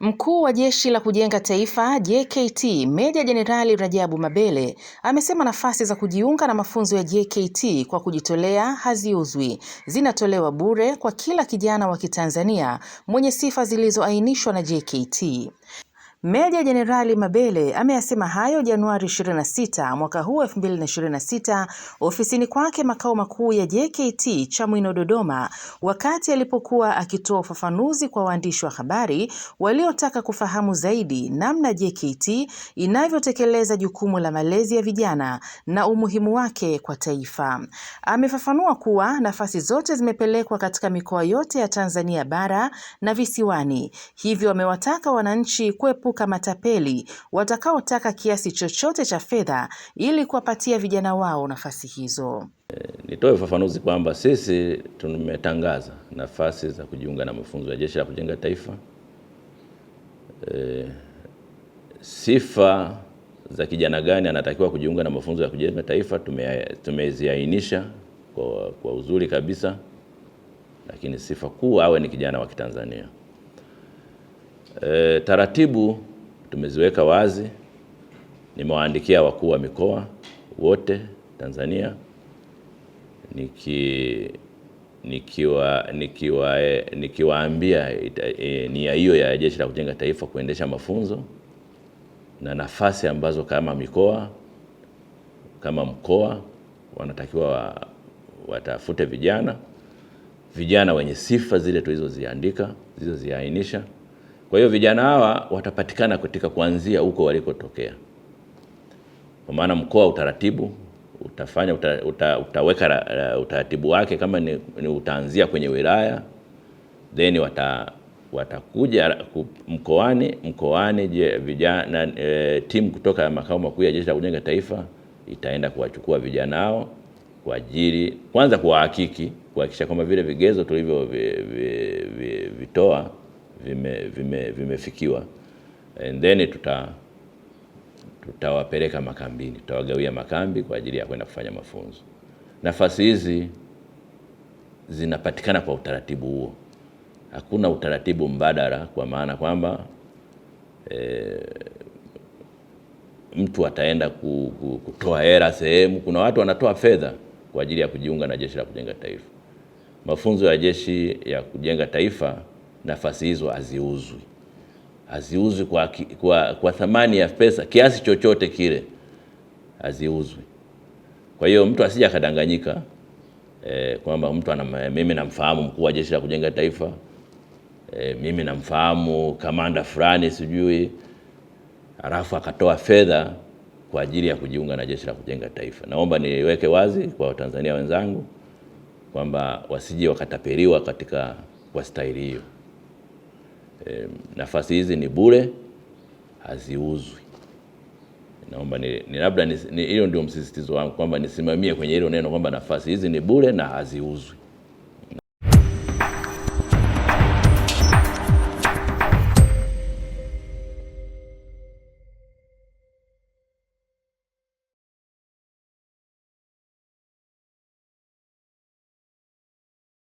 Mkuu wa Jeshi la Kujenga Taifa JKT Meja Jenerali Rajabu Mabele amesema nafasi za kujiunga na mafunzo ya JKT kwa kujitolea haziuzwi, zinatolewa bure kwa kila kijana wa Kitanzania mwenye sifa zilizoainishwa na JKT. Meja Jenerali Mabele ameyasema hayo Januari 26 mwaka huu 2026 ofisini kwake makao makuu ya JKT Chamwino Dodoma, wakati alipokuwa akitoa ufafanuzi kwa waandishi wa habari waliotaka kufahamu zaidi namna JKT inavyotekeleza jukumu la malezi ya vijana na umuhimu wake kwa taifa. Amefafanua kuwa nafasi zote zimepelekwa katika mikoa yote ya Tanzania bara na visiwani, hivyo amewataka wananchi kuepuka matapeli watakaotaka kiasi chochote cha fedha ili kuwapatia vijana wao nafasi hizo. Nitoe ufafanuzi kwamba sisi tumetangaza nafasi za kujiunga na mafunzo ya Jeshi la Kujenga Taifa. Sifa za kijana gani anatakiwa kujiunga na mafunzo ya kujenga taifa tumeziainisha kwa uzuri kabisa, lakini sifa kuu awe ni kijana wa Kitanzania. Taratibu tumeziweka wazi, nimewaandikia wakuu wa mikoa wote Tanzania nikiwaambia nia hiyo ya Jeshi la Kujenga Taifa kuendesha mafunzo na nafasi ambazo kama mkoa wanatakiwa watafute vijana wenye sifa zile tulizoziainisha. Kwa hiyo vijana hawa watapatikana katika kuanzia huko walikotokea. Kwa maana mkoa utaratibu utaweka utaratibu wake, kama ni utaanzia kwenye wilaya, then watakuja mkoani vijana, timu kutoka makao makuu ya Jeshi la Kujenga Taifa itaenda kuwachukua vijana hao kwa ajili kwanza kuhakikisha kwamba vile vigezo tulivyo vitoa vimefikiwa, and then tutawapeleka makambini, tutawagawia makambi kwa ajili ya kwenda kufanya mafunzo. Nafasi hizi zinapatikana kwa utaratibu huo, hakuna utaratibu mbadala, kwa maana kwamba mtu ataenda kutoa hela sehemu. Kuna watu wanatoa fedha kwa ajili ya kujiunga na Jeshi la Kujenga Taifa. Mafunzo ya Jeshi ya Kujenga Taifa, nafasi hizo haziuzwi kwa thamani ya pesa kiasi chochote kile, haziuzwi. Kwa hiyo mtu asije akadanganyika kwamba mimi namfahamu mkuu wa Jeshi la Kujenga Taifa, mimi namfahamu kamanda fulani sijui, alafu akatoa fedha kwa ajili ya kujiunga na Jeshi la Kujenga Taifa. Naomba niweke wazi kwa Watanzania wenzangu kwamba wasije wakatapeliwa kwa staili hiyo. Nafasi hizi ni bure, haziuzwi. Naomba labda hiyo ndio msisitizo wangu, kwamba nisimamie kwenye hilo neno kwamba nafasi hizi ni bure na haziuzwi.